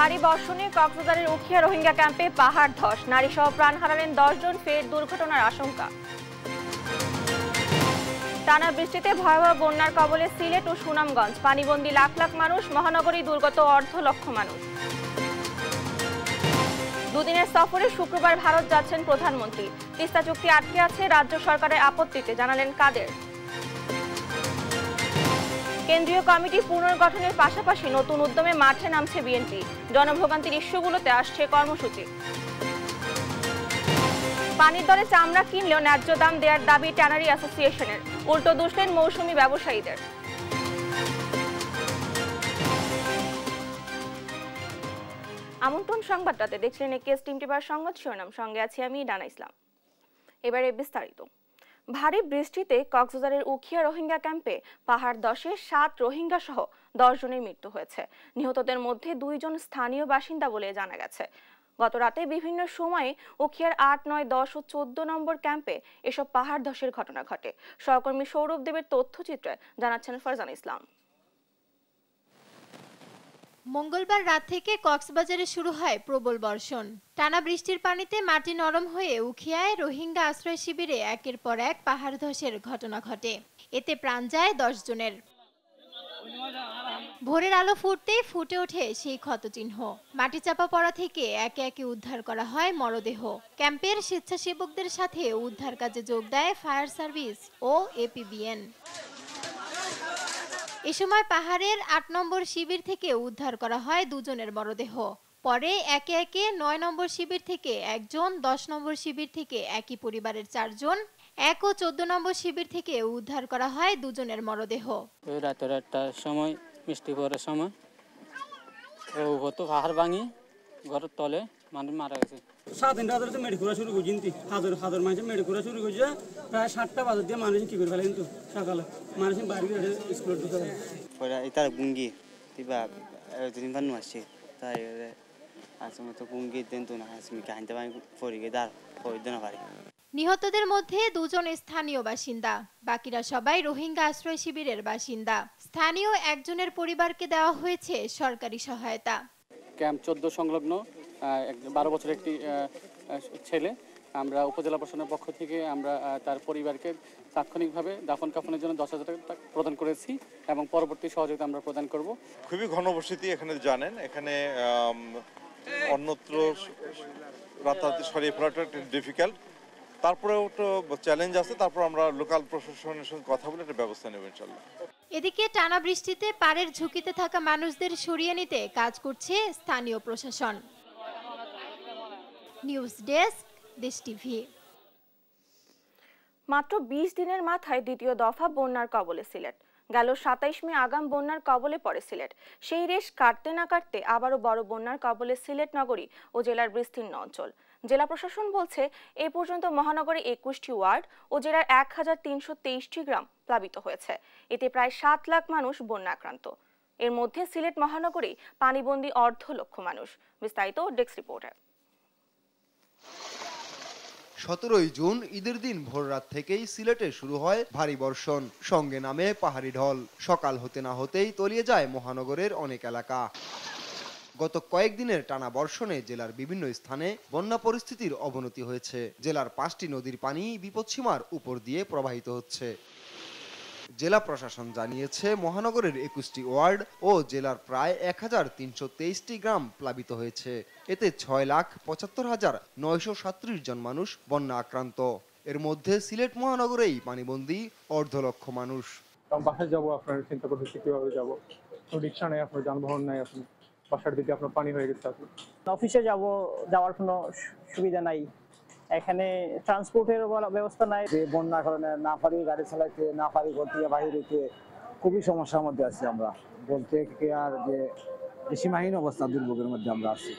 ভারী বর্ষণে কক্সবাজারের উখিয়া রোহিঙ্গা ক্যাম্পে পাহাড় ধস, নারীসহ প্রাণ হারালেন 10 জন, ফের দুর্ঘটনার আশঙ্কা। টানা বৃষ্টিতে ভয়াবহ বন্যার কবলে সিলেট ও সুনামগঞ্জ, পানিবন্দী লাখ লাখ মানুষ, মহানগরী দুর্গত অর্ধ লক্ষ মানুষ। দুদিনের সফরে শুক্রবার ভারত যাচ্ছেন প্রধানমন্ত্রী। তিস্তা চুক্তি আটকে আছে রাজ্য সরকারের আপত্তিতে, জানালেন কাদের। কেন্দ্রীয় কমিটি পুনর্গঠনের পাশাপাশি নতুন উদ্যমে মাঠে নামছে বিএনপি। জনভোগান্তির ইস্যুগুলোতে আসছে কর্মসূচি। পানির দরে চামড়া কিনলেও ন্যায্য দাম দেওয়ার দাবি ট্যানারি অ্যাসোসিয়েশনের, উল্টো দুষলেন মৌসুমী ব্যবসায়ীদের। আমন্ত্রণ সংবাদটাতে দেখছিলেন একেএস টিম টিভার সংবাদ শিরোনাম, সঙ্গে আছি আমি ডানা ইসলাম। এবারে বিস্তারিত। ভারী বৃষ্টিতে কক্সবাজারের উখিয়া রোহিঙ্গা ক্যাম্পে পাহাড় ধসে 7 রোহিঙ্গা সহ 10 জনের মৃত্যু হয়েছে। নিহতদের মধ্যে 2 জন স্থানীয় বাসিন্দা বলে জানা গেছে। গত রাতে বিভিন্ন সময়ে উখিয়ার 8, 9, 10 ও 14 নম্বর ক্যাম্পে এসব পাহাড় ধসের ঘটনা ঘটে। সহকর্মী সৌরভ দেবের তথ্যচিত্রে জানাচ্ছেন ফারজান ইসলাম। মঙ্গলবার রাত থেকে কক্সবাজারে শুরু হয় প্রবল বর্ষণ। টানা বৃষ্টির পানিতে মাটি নরম হয়ে উখিয়ায় রোহিঙ্গা আশ্রয় শিবিরে একের পর এক পাহাড় ধসের ঘটনা ঘটে। এতে প্রাণ যায় 10 জনের। ভোরের আলো ফুটতেই ফুটে ওঠে সেই ক্ষতচিহ্ন। মাটি চাপা পড়া থেকে একে একে উদ্ধার করা হয় মরদেহ। ক্যাম্পের স্বেচ্ছাসেবকদের সাথে উদ্ধার কাজে যোগ দেয় ফায়ার সার্ভিস ও এপিবিএন। এ সময় পাহাড়ের 8 নম্বর শিবির থেকে উদ্ধার করা হয় 2 জনের মরদেহ। পরে একে একে 9 নম্বর শিবির থেকে 1 জন, 10 নম্বর শিবির থেকে একই পরিবারের 4 জন, 1 ও 14 নম্বর শিবির থেকে উদ্ধার করা হয় 2 জনের মরদেহ। রাতের একটা সময় মিষ্টি পড়ার সময় হতো পাহাড় ভাঙি ঘরের তলে মানুষ মারা গেছে। 7 দিন রাতে মেডিকেল শুরু করছি, হাজার মানুষ মেডিকেল শুরু করছে। প্রায় 7টা বাজার দিয়ে মানুষ কি করে ফেলে, কিন্তু সকালে মানুষ বাড়ি স্কুল ঢুকে ফেলে। এটা গুঙ্গি তিবা দিনবার আসছে তাই আসলে তো গুঙ্গি দেন তো না আসলে কাহিনতে পানি পড়ে গিয়ে দাঁড় পড়ে না পারি। নিহতদের মধ্যে 2 জন স্থানীয় বাসিন্দা, বাকিরা সবাই রোহিঙ্গা আশ্রয় শিবিরের বাসিন্দা। স্থানীয় একজনের পরিবারকে দেওয়া হয়েছে সরকারি সহায়তা। ক্যাম্প 14 সংলগ্ন 12 বছরের একটি ছেলে, আমরা উপজেলা প্রশাসনের পক্ষ থেকে আমরা তার পরিবারকে তাৎক্ষণিকভাবে দাফন কাফনের জন্য 10,000 টাকা প্রদান করেছি এবং পরবর্তী সহযোগিতা আমরা প্রদান করব। খুবই ঘনবসতি এখানে, জানেন এখানে অন্যত্র রাতারাতি সরিয়ে ফেলাটা ডিফিকাল্ট। তারপরেও তো চ্যালেঞ্জ আছে, তারপর আমরা লোকাল প্রশাসনের সঙ্গে কথা বলে একটা ব্যবস্থা নেব ইনশাআল্লাহ। এদিকে টানা বৃষ্টিতে পাড়ের ঝুঁকিতে থাকা মানুষদের সরিয়ে নিতে কাজ করছে স্থানীয় প্রশাসন। নিউজ ডেস্ক, দেশ টিভি। মাত্র 20 দিনের মাথায় দ্বিতীয় দফা বন্যার কবলে সিলেট। গেল 27 মে আগাম বন্যার কবলে পড়ে সিলেট। সেই রেশ কাটতে না কাটতে আবারও বড় বন্যার কবলে সিলেট নগরী ও জেলার বিস্তীর্ণ অঞ্চল। জেলা প্রশাসন বলছে এ পর্যন্ত মহানগরে 21টি ওয়ার্ড ও জেলার 1323টি গ্রাম প্লাবিত হয়েছে। এতে প্রায় 7 লাখ মানুষ বন্যা আক্রান্ত। এর মধ্যে সিলেট মহানগরী পানিবন্দী অর্ধ লক্ষ মানুষ। বিস্তারিত ডেস্ক রিপোর্টে। 17 জুন ঈদের দিন ভোর রাত থেকেই সিলেটে শুরু হয় ভারী বর্ষণ, সঙ্গে নামে পাহাড়ি ঢল। সকাল হতে না হতেই তলিয়ে যায় মহানগরের অনেক এলাকা। গত কয়েকদিনের টানা বর্ষণে জেলার বিভিন্ন স্থানে বন্যা পরিস্থিতির অবনতি হয়েছে। জেলার 5টি নদীর পানি বিপদসীমার উপর দিয়ে প্রবাহিত হচ্ছে। জেলা প্রশাসন জানিয়েছে মহানগরের 21টি ওয়ার্ড ও জেলার প্রায় 1323টি গ্রাম প্লাবিত হয়েছে। এতে 6,75,937 জন মানুষ বন্যা আক্রান্ত। এর মধ্যে সিলেট মহানগরেই পানিবন্দী অর্ধ লক্ষ মানুষ। বাসায় যাবো, আপনার চিন্তা করতেছি কিভাবে যাবো, রিক্সা নেই, আপনার যানবাহন নাই, আপনি বাসার দিকে আপনার পানি হয়ে গেছে। আপনি অফিসে যাওয়ার কোনো সুবিধা নাই, এখানে ট্রান্সপোর্টের ব্যবস্থা নাই। যে বন্যার কারণে না পারি গাড়ি চালাইতে, না পারি ঘর থেকে বাইরে যেতে, খুবই সমস্যার মধ্যে আছি আমরা। বলতে কি আর যে সীমাহীন অবস্থা, দুর্ভোগের মধ্যে আমরা আছি।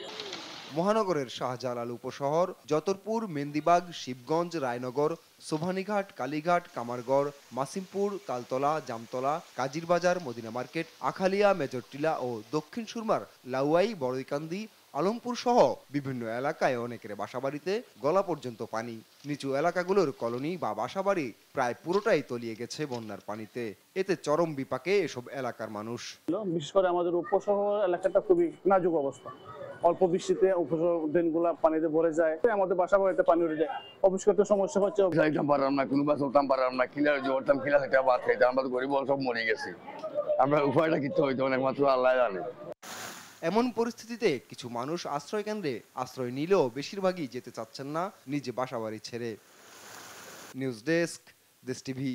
মহানগরের শাহজালাল উপশহর, যতরপুর, মেন্দিবাগ, শিবগঞ্জ, রায়নগর, সোভানীঘাট, কালীঘাট, কামারগড়, মাসিমপুর, তালতলা, জামতলা, কাজিরবাজার, মদিনা মার্কেট, আখালিয়া, মেজরটিলা ও দক্ষিণ সুরমার লাউয়াই, বড়ইকান্দি, আলমপুর সহ বিভিন্ন এলাকায় অনেকের বাসাবাড়িতে গলা পর্যন্ত পানি। নিচু এলাকাগুলোর কলোনি বা বাসাবাড়ি প্রায় পুরোটাই তলিয়ে গেছে বন্যার পানিতে। এতে চরম বিপাকে এসব এলাকার মানুষ। বিশেষ করে আমাদের উপশহর এলাকাটা খুবই নাজুক অবস্থা। অল্প বৃষ্টিতে উপশহর ড্রেনগুলো পানিতে ভরে যায়, আমাদের বাসা বাড়িতে পানি উঠে যায়। অফিস করতে সমস্যা হচ্ছে, যাইতাম পারলাম না, কোনো বাস উঠতাম পারলাম না, কিলা জোরতাম, কিলা থেকে ভাত খাইতাম। আমরা গরিব সব মরে গেছি, আমরা উপায়টা কিছু হইতো একমাত্র আল্লাহ জানে। এমন পরিস্থিতিতে কিছু মানুষ আশ্রয় কেন্দ্রে আশ্রয় নিলেও বেশিরভাগই যেতে চাচ্ছেন না নিজ বাসাবাড়ি ছেড়ে। নিউজ ডেস্ক, দেশ টিভি।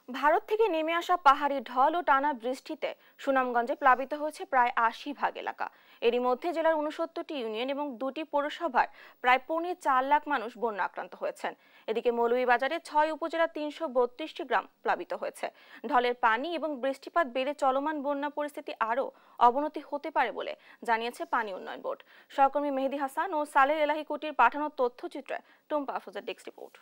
ভারত থেকে নেমে আসা পাহাড়ি ঢল ও টানা বৃষ্টিতে সুনামগঞ্জে প্লাবিত হয়েছে প্রায় ৮০% এলাকা। এরই মধ্যে জেলার ৬৯টি ইউনিয়ন এবং ২টি পৌরসভার প্রায় ৪.৫ লাখ মানুষ বন্যা আক্রান্ত হয়েছেন। এদিকে মৌলভীবাজারে ৬ উপজেলা ৩৩২টি গ্রাম প্লাবিত হয়েছে। ঢলের পানি এবং বৃষ্টিপাত বেড়ে চলমান বন্যা পরিস্থিতি আরও অবনতি হতে পারে বলে জানিয়েছে পানি উন্নয়ন বোর্ড। সহকর্মী মেহেদি হাসান ও সালের এলাহি কুটির পাঠানো তথ্যচিত্রে টুম্পা আফরোজের ডেস্ক রিপোর্ট।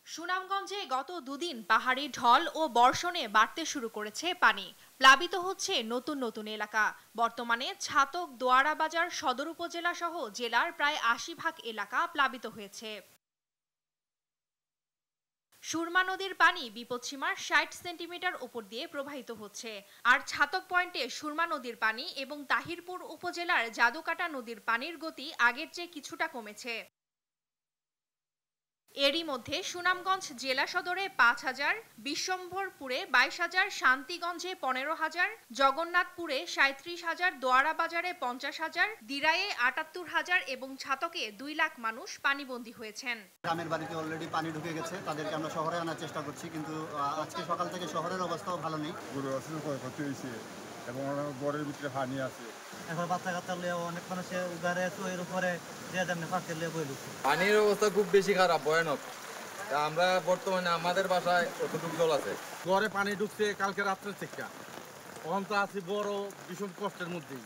সুনামগঞ্জে গত দুদিন পাহাড়ি ঢল ও বর্ষণে বাড়তে শুরু করেছে পানি। প্লাবিত হচ্ছে নতুন নতুন এলাকা। বর্তমানে ছাতক, দোয়ারা বাজার সদর উপজেলা সহ জেলার প্রায় ৮০% এলাকা প্লাবিত হয়েছে। সুরমা নদীর পানি বিপদসীমার ৬০ সেন্টিমিটার উপর দিয়ে প্রবাহিত হচ্ছে। আর ছাতক পয়েন্টে সুরমা নদীর পানি এবং তাহিরপুর উপজেলার জাদুকাটা নদীর পানির গতি আগের চেয়ে কিছুটা কমেছে। এরই মধ্যে সুনামগঞ্জ জেলা সদরে ৫,০০০, বিশ্বম্ভরপুরে ২২,০০০, শান্তিগঞ্জে ১৫,০০০, জগন্নাথপুরে ৩৭,০০০, দোয়ারা বাজারে ৫০,০০০, দিরায়ে ৭৮,০০০ এবং ছাতকে ২ লাখ মানুষ পানিবন্দী হয়েছেন। গ্রামের বাড়িতে অলরেডি পানি ঢুকে গেছে, তাদেরকে আমরা শহরে আনার চেষ্টা করছি, কিন্তু আজকে সকাল থেকে শহরের অবস্থাও ভালো নেই। গরু আসলে ক্ষয়ক্ষতি হয়েছে এবং ঘরের ভিতরে পানি আছে। এখন বাচ্চা কাচ্চা লিয়ে অনেক মানুষে উদারে এর উপরে পানির অবস্থা খুব বেশি খারাপ, ভয়ানক। আমরা বর্তমানে আমাদের বাসায় কতটুকু জল আছে, ঘরে পানি ঢুকছে কালকে রাত্রে থেকে, এখন তো আছি বড় ভীষণ কষ্টের মধ্যেই।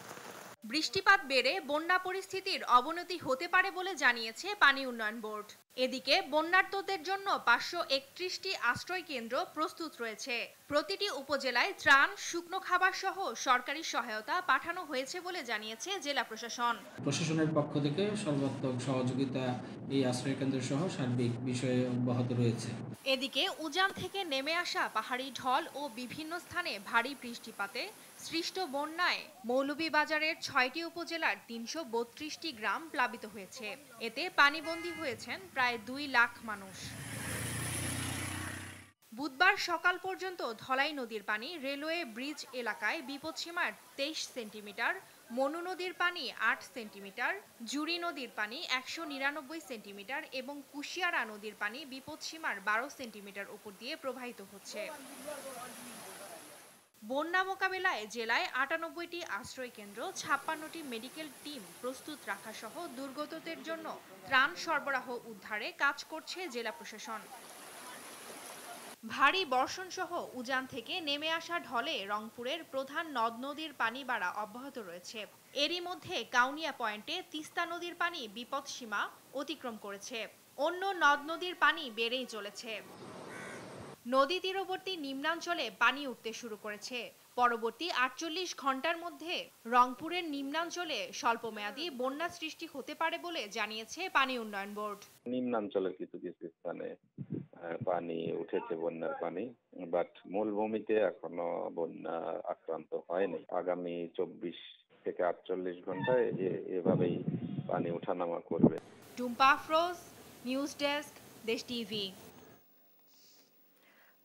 বৃষ্টিপাত বেড়ে বন্যা পরিস্থিতির অবনতি হতে পারে বলে জানিয়েছে পানি উন্নয়ন বোর্ড। এদিকে বন্যার্তদের জন্য ৫৩১টি আশ্রয় কেন্দ্র প্রস্তুত রয়েছে। প্রতিটি উপজেলায় ত্রাণ, শুকনো খাবার সহ সরকারি সহায়তা পাঠানো হয়েছে বলে জানিয়েছে জেলা প্রশাসন। প্রশাসনের পক্ষ থেকে সর্বাত্মক সহযোগিতা এই আশ্রয় কেন্দ্র সহ সার্বিক বিষয়ে অব্যাহত রয়েছে। এদিকে উজান থেকে নেমে আসা পাহাড়ি ঢল ও বিভিন্ন স্থানে ভারী বৃষ্টিপাতে সৃষ্ট বন্যায় মৌলভীবাজারের ৬টি উপজেলার ৩৩২টি গ্রাম প্লাবিত হয়েছে। এতে পানিবন্দী হয়েছেন প্রায় ২ লাখ মানুষ। বুধবার সকাল পর্যন্ত ধলাই নদীর পানি রেলওয়ে ব্রিজ এলাকায় বিপদসীমার ২৩ সেন্টিমিটার, মনু নদীর পানি ৮ সেন্টিমিটার, জুড়ি নদীর পানি ১৯৯ সেন্টিমিটার এবং কুশিয়ারা নদীর পানি বিপদসীমার ১২ সেন্টিমিটার উপর দিয়ে প্রবাহিত হচ্ছে। বন্যা মোকাবেলায় জেলায় ৯৮টি আশ্রয় কেন্দ্র, ৫৬টি মেডিকেল টিম প্রস্তুত রাখা সহ দুর্গতদের জন্য ত্রাণ সরবরাহ উদ্ধারে কাজ করছে জেলা প্রশাসন। ভারী বর্ষণ সহ উজান থেকে নেমে আসা ঢলে রংপুরের প্রধান নদ নদীর পানি বাড়া অব্যাহত রয়েছে। এরই মধ্যে কাউনিয়া পয়েন্টে তিস্তা নদীর পানি বিপদসীমা অতিক্রম করেছে। অন্য নদ নদীর পানি বেড়েই চলেছে। নদী তীরবর্তী নিম্নাঞ্চলে পানি উঠতে শুরু করেছে। পরবর্তী ৪৮ ঘন্টার মধ্যে রংপুরের নিম্নাঞ্চলে স্বল্পমেয়াদী বন্যা সৃষ্টি হতে পারে বলে জানিয়েছে পানি উন্নয়ন বোর্ড। নিম্নাঞ্চলের কিছু কিছু স্থানে পানি উঠেছে, বন্যার পানি, বাট মূলভূমিতে এখনো বন্যা আক্রান্ত হয়নি। আগামী ২৪ থেকে ৪৮ ঘন্টায় এভাবেই পানি ওঠানামা করবে। টুম্পা আফরোজ, নিউজ ডেস্ক, দেশ টিভি।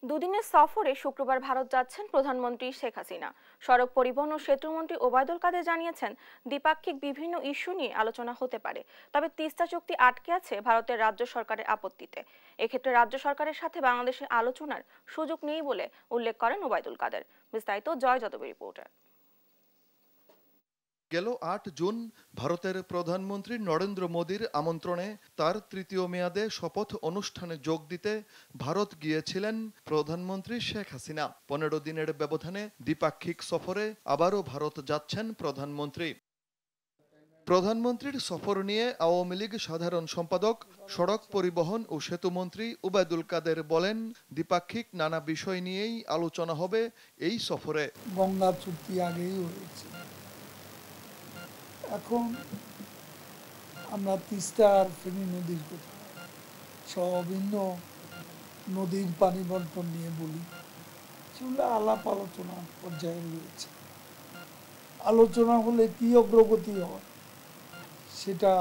দুদিনের সফরে শুক্রবার ভারত যাচ্ছেন প্রধানমন্ত্রী শেখ হাসিনা। সড়ক পরিবহন ও সেতুমন্ত্রী ওবায়দুল কাদের জানিয়েছেন, দ্বিপাক্ষিক বিভিন্ন ইস্যু নিয়ে আলোচনা হতে পারে, তবে তিস্তা চুক্তি আটকে আছে ভারতের রাজ্য সরকারের আপত্তিতে। এক্ষেত্রে রাজ্য সরকারের সাথে বাংলাদেশের আলোচনার সুযোগ নেই বলে উল্লেখ করেন ওবায়দুল কাদের। বিস্তারিত জয় যাদব রিপোর্টার। গেল ৮ জুন ভারতের প্রধানমন্ত্রী নরেন্দ্র মোদীর আমন্ত্রণে তার তৃতীয় মেয়াদে শপথ অনুষ্ঠানে যোগ দিতে ভারত গিয়েছিলেন প্রধানমন্ত্রী শেখ হাসিনা। ১৫ দিনের ব্যবধানে দ্বিপাক্ষিক সফরে আবারও ভারত যাচ্ছেন প্রধানমন্ত্রী। প্রধানমন্ত্রীর সফর নিয়ে আওয়ামী লীগ সাধারণ সম্পাদক সড়ক পরিবহন ও সেতুমন্ত্রী ওবায়দুল কাদের বলেন, দ্বিপাক্ষিক নানা বিষয় নিয়েই আলোচনা হবে এই সফরে। গঙ্গা চুক্তি আগেই হয়েছে, এখন আমরা তিস্তা আর ফেনী নদীর কথা সহ ভিন্ন নদীর পানি বন্টন নিয়ে বলি, সেগুলো আলাপ আলোচনা পর্যায়ে রয়েছে। আলোচনা হলে কি অগ্রগতি হয় সেটা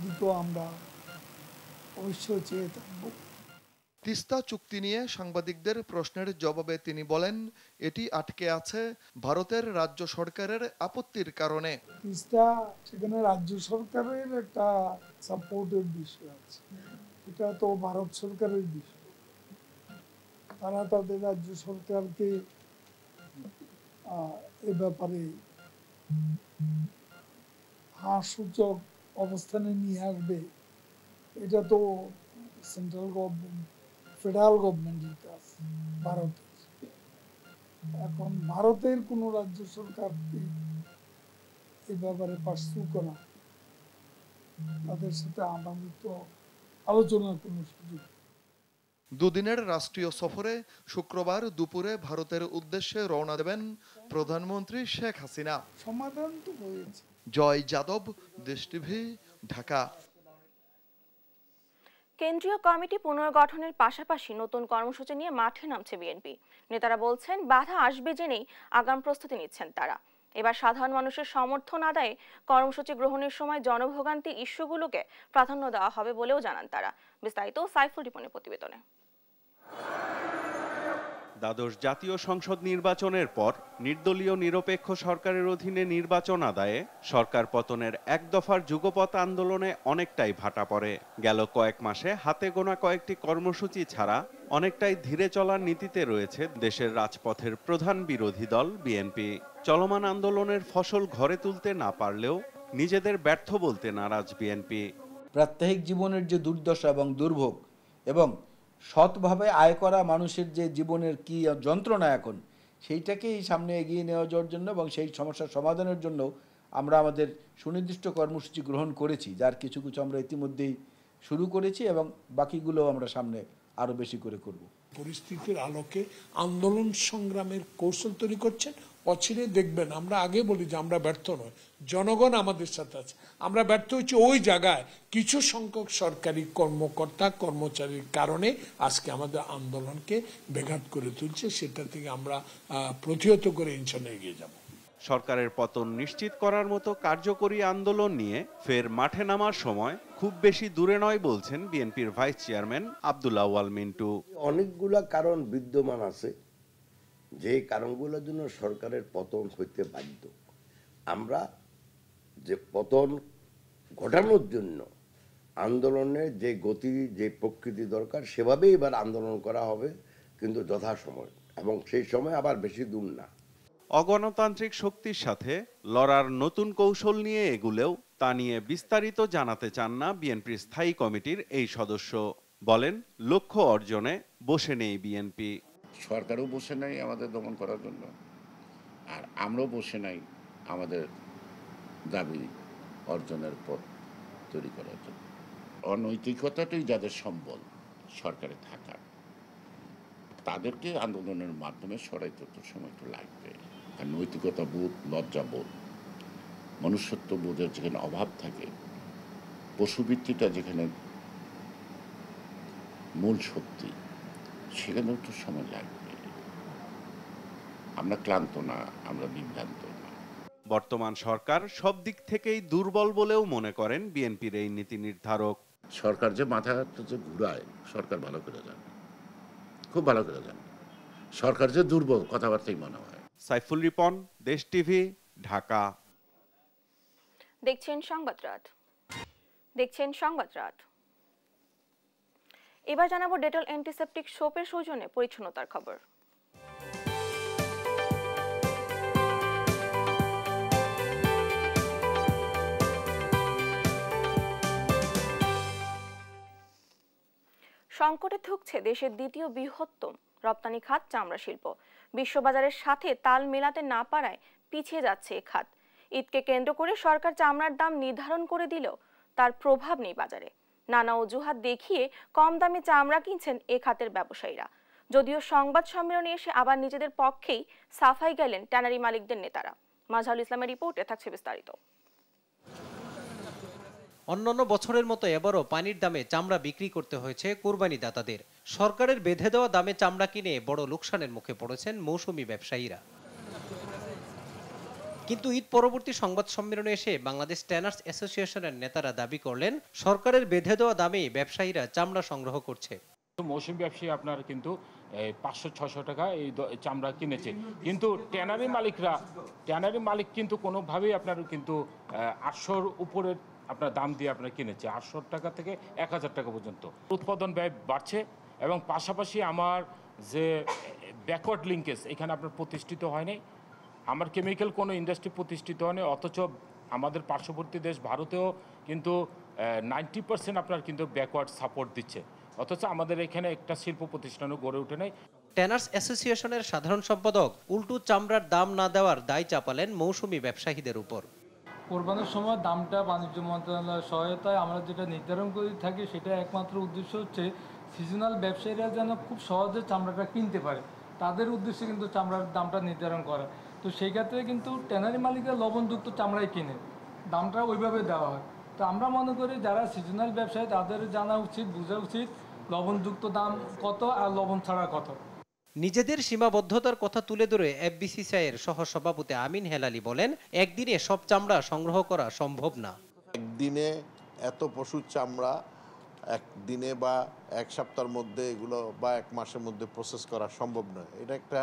দিকেও আমরা অবশ্যই চেয়ে থাকব। তিস্তা চুক্তি নিয়ে সাংবাদিকদের প্রশ্নের জবাবে তিনি বলেন, এটি আটকে আছে ভারতের রাজ্য সরকারের আপত্তির কারণে। তিস্তা সেখানে রাজ্য সরকারের একটা সাপোর্টের বিষয় আছে, এটা তো ভারত সরকারের বিষয়। তারা তাদের রাজ্য সরকারকে এ ব্যাপারে সূচক অবস্থানে নিয়ে আসবে, এটা তো সেন্ট্রাল গভর্নমেন্ট ফেডারেল গভর্নমেন্টের কাজ ভারতের। এখন ভারতের কোনো রাজ্য সরকারকে এ ব্যাপারে পার্সু করা, তাদের সাথে আমাদের তো আলোচনার কোনো সুযোগ। দুদিনের রাষ্ট্রীয় সফরে শুক্রবার দুপুরে ভারতের উদ্দেশ্যে রওনা দেবেন প্রধানমন্ত্রী শেখ হাসিনা। সমাধান তো হয়েছে। জয় যাদব, দেশ টিভি, ঢাকা। কেন্দ্রীয় কমিটি পুনর্গঠনের পাশাপাশি নতুন কর্মসূচি নিয়ে মাঠে নামছে বিএনপি। নেতারা বলছেন, বাধা আসবে জেনেই আগাম প্রস্তুতি নিচ্ছেন তারা। এবার সাধারণ মানুষের সমর্থন আদায়ে কর্মসূচি গ্রহণের সময় জনভোগান্তি ইস্যুগুলোকে প্রাধান্য দেওয়া হবে বলেও জানান তারা। বিস্তারিত সাইফুল রিপনের প্রতিবেদনে। দ্বাদশ জাতীয় সংসদ নির্বাচনের পর নির্দলীয় নিরপেক্ষ সরকারের অধীনে নির্বাচন আদায়ে সরকার পতনের এক দফার যুগপৎ আন্দোলনে অনেকটাই ভাটা পড়ে। গেল কয়েক মাসে হাতে গোনা কয়েকটি কর্মসূচি ছাড়া অনেকটাই ধীরে চলার নীতিতে রয়েছে দেশের রাজপথের প্রধান বিরোধী দল বিএনপি। চলমান আন্দোলনের ফসল ঘরে তুলতে না পারলেও নিজেদের ব্যর্থ বলতে নারাজ বিএনপি। প্রাত্যহিক জীবনের যে দুর্দশা এবং দুর্ভোগ এবং সৎভাবে আয় করা মানুষের যে জীবনের কি যন্ত্রণা এখন, সেইটাকেই সামনে এগিয়ে নেওয়া যাওয়ার জন্য এবং সেই সমস্যার সমাধানের জন্য আমরা আমাদের সুনির্দিষ্ট কর্মসূচি গ্রহণ করেছি, যার কিছু কিছু আমরা ইতিমধ্যেই শুরু করেছি এবং বাকিগুলো আমরা সামনে আরও বেশি করে করব। পরিস্থিতির আলোকে আন্দোলন সংগ্রামের কৌশল তৈরি করছেন। অচিরে দেখবেন, আমরা আগে বলি যে আমরা ব্যর্থ নয়, জনগণ আমাদের সাথে আছে। আমরা ব্যর্থ হচ্ছি ওই জায়গায় কিছু সংখ্যক সরকারি কর্মকর্তা কর্মচারীর কারণে আজকে আমাদের আন্দোলনকে ব্যাঘাত করে তুলছে। সেটা থেকে আমরা প্রতিহত করে ইনশাল্লাহ এগিয়ে যাব। সরকারের পতন নিশ্চিত করার মতো কার্যকরী আন্দোলন নিয়ে ফের মাঠে নামার সময় খুব বেশি দূরে নয় বলছেন বিএনপির ভাইস চেয়ারম্যান আব্দুল আউয়াল মিন্টু। অনেকগুলা কারণ বিদ্যমান আছে, যে কারণগুলোর জন্য সরকারের পতন হইতে বাধ্য। আমরা যে পতন ঘটানোর জন্য আন্দোলনের যে গতি যে প্রকৃতি দরকার সেভাবেই এবার আন্দোলন করা হবে, কিন্তু যথাসময় এবং সেই সময় আবার বেশি দূর না। অগণতান্ত্রিক শক্তির সাথে লড়ার নতুন কৌশল নিয়ে এগুলেও তা নিয়ে বিস্তারিত জানাতে চান না বিএনপির স্থায়ী কমিটির এই সদস্য। বলেন, লক্ষ্য অর্জনে বসে নেই বিএনপি। সরকারও বসে নাই আমাদের দমন করার জন্য, আর আমরাও বসে নাই আমাদের দাবি অর্জনের পথ তৈরি করার জন্য। অনৈতিকতাটাই যাদের সম্বল সরকারে থাকা, তাদেরকে আন্দোলনের মাধ্যমে সরাইতে তো সময় তো লাগবে। আর নৈতিকতা বোধ, লজ্জাবোধ, মনুষ্যত্ব বোধের যেখানে অভাব থাকে, পশুবৃত্তিটা যেখানে মূল শক্তি, সেখানেও তো সময় লাগবে। আমরা ক্লান্ত না, আমরা বিভ্রান্ত না। বর্তমান সরকার সব দিক থেকেই দুর্বল বলেও মনে করেন বিএনপির এই নীতি নির্ধারক। সরকার যে মাথাটা যে ঘুরায়, সরকার ভালো করে জানে, খুব ভালো করে জানে। সরকার যে দুর্বল কথাবার্তাই মনে হয়। সাইফুল রিপন, দেশ টিভি, ঢাকা। দেখছেন সংবাদ রাত। এবার জানাবো ডেটল অ্যান্টিসেপটিক সোপের সৌজন্যে পরিচ্ছন্নতার খবর। সংকটে ঠুকছে দেশের দ্বিতীয় বৃহত্তম রপ্তানি খাত চামড়া শিল্প। বিশ্ববাজারের সাথে তাল মেলাতে না পারায় পিছিয়ে যাচ্ছে এ খাত। ঈদকে কেন্দ্র করে সরকার চামড়ার দাম নির্ধারণ করে দিলেও তার প্রভাব নেই বাজারে। নানা অজুহাত দেখিয়ে কম দামে চামড়া কিনছেন এ খাতের ব্যবসায়ীরা। যদিও সংবাদ সম্মেলনে এসে আবার নিজেদের পক্ষেই সাফাই গেলেন ট্যানারি মালিকদের নেতারা। মাজহারুল ইসলামের রিপোর্টে থাকছে বিস্তারিত। অন্যান্য বছরের মতো এবারও পানির দামে চামড়া বিক্রি করতে হয়েছে কুরবানি দাতাদের। সরকারের বেঁধে দেওয়া দামে চামড়া কিনে বড় লোকসানের মুখে পড়েছেন মৌসুমি ব্যবসায়ীরা। কিন্তু ঈদ পরবর্তী সংবাদ সম্মেলনে এসে বাংলাদেশ ট্যানার্স অ্যাসোসিয়েশনের নেতারা দাবি করলেন সরকারের বেঁধে দেওয়া দামেই ব্যবসায়ীরা চামড়া সংগ্রহ করছে। মৌসুমি ব্যবসায়ী আপনার কিন্তু 500-600 টাকা এই চামড়া কিনেছে, কিন্তু ট্যানারি মালিক কিন্তু কোনোভাবেই আপনার কিন্তু 800-র উপরের আপনার দাম দিয়ে আপনার কিনেছে, 800 টাকা থেকে 1000 টাকা পর্যন্ত। উৎপাদন ব্যয় বাড়ছে এবং পাশাপাশি আমার যে ব্যাকওয়ার্ড লিঙ্কেজ এখানে আপনার প্রতিষ্ঠিত হয়নি, আমার কেমিক্যাল কোনো ইন্ডাস্ট্রি প্রতিষ্ঠিত হয়নি, অথচ আমাদের পার্শ্ববর্তী দেশ ভারতেও কিন্তু 90% আপনার কিন্তু ব্যাকওয়ার্ড সাপোর্ট দিচ্ছে, অথচ আমাদের এখানে একটা শিল্প প্রতিষ্ঠানও গড়ে ওঠে নাই। ট্যানার্স অ্যাসোসিয়েশনের সাধারণ সম্পাদক উল্টু চামড়ার দাম না দেওয়ার দায় চাপালেন মৌসুমি ব্যবসায়ীদের উপর। কোরবানির সময় দামটা বাণিজ্য মন্ত্রণালয়ের সহায়তায় আমরা যেটা নির্ধারণ করে থাকি, সেটা একমাত্র উদ্দেশ্য হচ্ছে সিজনাল ব্যবসায়ীরা যেন খুব সহজে চামড়াটা কিনতে পারে, তাদের উদ্দেশ্যে কিন্তু চামড়ার দামটা নির্ধারণ করা। তো সেই ক্ষেত্রে কিন্তু ট্যানারি মালিকরা লবণযুক্ত চামড়াই কিনে, দামটা ওইভাবে দেওয়া হয়। তো আমরা মনে করি যারা সিজনাল ব্যবসায়ী তাদের জানা উচিত, বোঝা উচিত লবণযুক্ত দাম কত আর লবণ ছাড়া কত। নিজেদের সীমাবদ্ধতার কথা তুলে ধরে এফবিসিসিআইয়ের সহ সভাপতি আমিন হেলালি বলেন, একদিনে সব চামড়া সংগ্রহ করা সম্ভব না। একদিনে এত পশুর চামড়া একদিনে বা এক সপ্তাহের মধ্যে এগুলো বা এক মাসের মধ্যে প্রসেস করা সম্ভব নয়। এটা একটা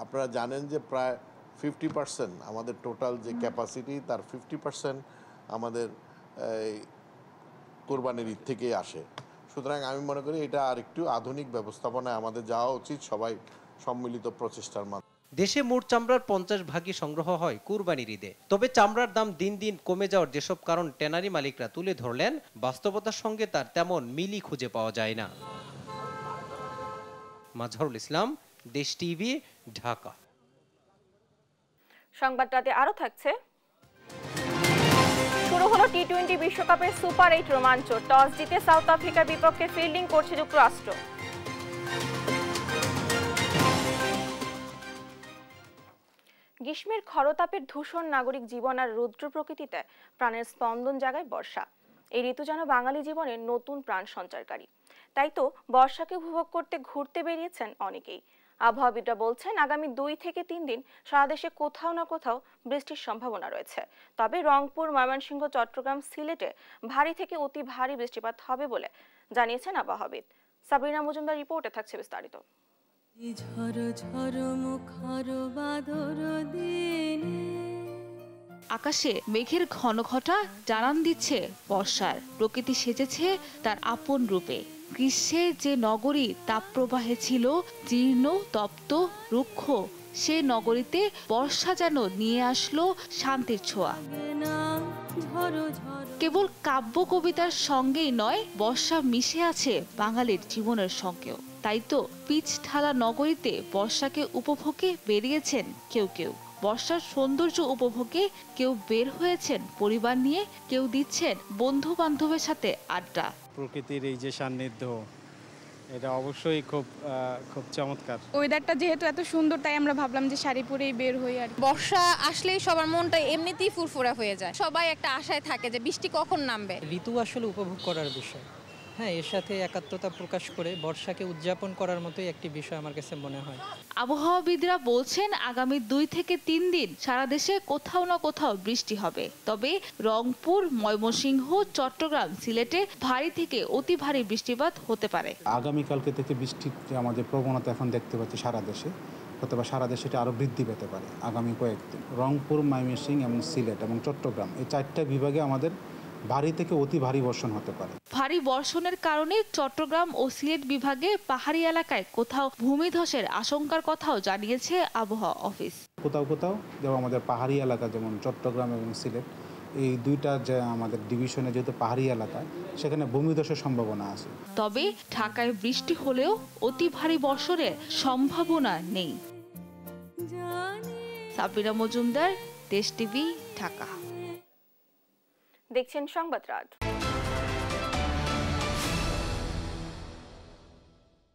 আপনারা জানেন যে প্রায় 50% আমাদের টোটাল যে ক্যাপাসিটি তার 50% আমাদের কোরবানির ঈদ থেকেই আসে। সুতরাং আমি মনে করি এটা আর একটু আধুনিক ব্যবস্থাপনায় আমাদের যাওয়া উচিত, সবাই সম্মিলিত প্রচেষ্টার মাধ্যমে। দেশে মোট চামড়ার 50 সংগ্রহ হয় কুরবানির ঈদে। তবে চামড়ার দাম দিন দিন কমে যাওয়ার যেসব কারণ ট্যানারি মালিকরা তুলে ধরলেন, বাস্তবতার সঙ্গে তার তেমন মিলই খুঁজে পাওয়া যায় না। মাজহারুল ইসলাম, দেশ টিভি, ঢাকা। সংবাদটাতে আরো থাকছে। শুরু হলো টি-20 বিশ্বকাপের সুপার 8 রোমাঞ্চ। টস জিতে সাউথ আফ্রিকার বিপক্ষে ফিল্ডিং করছে যুক্তরাষ্ট্র। গ্রীষ্মের খরতাপের ধূসর নাগরিক জীবন আর রুদ্র প্রকৃতিতে প্রাণের স্পন্দন জাগায় বর্ষা। এই ঋতু যেন বাঙালি জীবনের নতুন প্রাণ সঞ্চারকারী। তাই তো বর্ষাকে উপভোগ করতে ঘুরতে বেরিয়েছেন অনেকেই। আবহাওয়াবিদরা বলছেন আগামী 2 থেকে 3 দিন সারা দেশে কোথাও না কোথাও বৃষ্টির সম্ভাবনা রয়েছে। তবে রংপুর, ময়মনসিংহ, চট্টগ্রাম, সিলেটে ভারী থেকে অতি ভারী বৃষ্টিপাত হবে বলে জানিয়েছেন আবহাওয়াবিদ। সাবরিনা মজুমদার রিপোর্টে থাকছে বিস্তারিত। আকাশে মেঘের ঘন ঘটা জানান দিচ্ছে বর্ষার। প্রকৃতি সেজেছে তার আপন রূপে। গ্রীষ্মে যে নগরী তাপপ্রবাহে ছিল জীর্ণ, তপ্ত, রুক্ষ, সে নগরীতে বর্ষা যেন নিয়ে আসলো শান্তির ছোঁয়া। কেবল কাব্য কবিতার সঙ্গেই নয়, বর্ষা মিশে আছে বাঙালির জীবনের সঙ্গেও। তাই তো পিচ ঢালা নগরীতে বর্ষাকে উপভোগে বেরিয়েছেন কেউ কেউ। বর্ষার সৌন্দর্য উপভোগে কেউ বের হয়েছেন পরিবার নিয়ে, কেউ দিচ্ছেন বন্ধু বান্ধবের সাথে আড্ডা। প্রকৃতির এই যে সান্নিধ্য, এটা অবশ্যই খুব চমৎকার। ওয়েদারটা যেহেতু এত সুন্দর, তাই আমরা ভাবলাম যে শাড়ি পরেই বের হই। আর বর্ষা আসলেই সবার মনটা এমনিতেই ফুরফুরা হয়ে যায়, সবাই একটা আশায় থাকে যে বৃষ্টি কখন নামবে। ঋতু আসলে উপভোগ করার বিষয়, হ্যাঁ, এর সাথে একাত্মতা প্রকাশ করে বর্ষাকে উদযাপন করার মতোই একটি বিষয় আমার কাছে মনে হয়। আবহাওয়াবিদরা বলছেন আগামী 2 থেকে 3 দিন সারা দেশে কোথাও না কোথাও বৃষ্টি হবে। তবে রংপুর, ময়মনসিংহ, চট্টগ্রাম, সিলেটে ভারী থেকে অতি ভারী বৃষ্টিপাত হতে পারে। আগামীকালকে থেকে বৃষ্টির আমাদের প্রবণতা এখন দেখতে পাচ্ছি সারা দেশে, অথবা সারা দেশে এটা আরও বৃদ্ধি পেতে পারে আগামী কয়েকদিন। রংপুর, ময়মনসিংহ এবং সিলেট এবং চট্টগ্রাম, এই 4টা বিভাগে আমাদের ভারী থেকে অতি ভারী বর্ষণ হতে পারে। ভারী বর্ষণের কারণে চট্টগ্রাম ও সিলেট বিভাগে পাহাড়ি এলাকায় কোথাও ভূমিধসের আশঙ্কার কথাও জানিয়েছে আবহাওয়া অফিস। কোথাও কোথাও যেমন আমাদের পাহাড়ি এলাকা, যেমন চট্টগ্রাম এবং সিলেট, এই দুইটা যে আমাদের ডিভিশনে যেহেতু পাহাড়ি এলাকা, সেখানে ভূমিধসের সম্ভাবনা আছে। তবে ঢাকায় বৃষ্টি হলেও অতি ভারী বর্ষণের সম্ভাবনা নেই। সাবরিনা মজুমদার, দেশ টিভি, ঢাকা। দেখছেন সংবাদ রাত।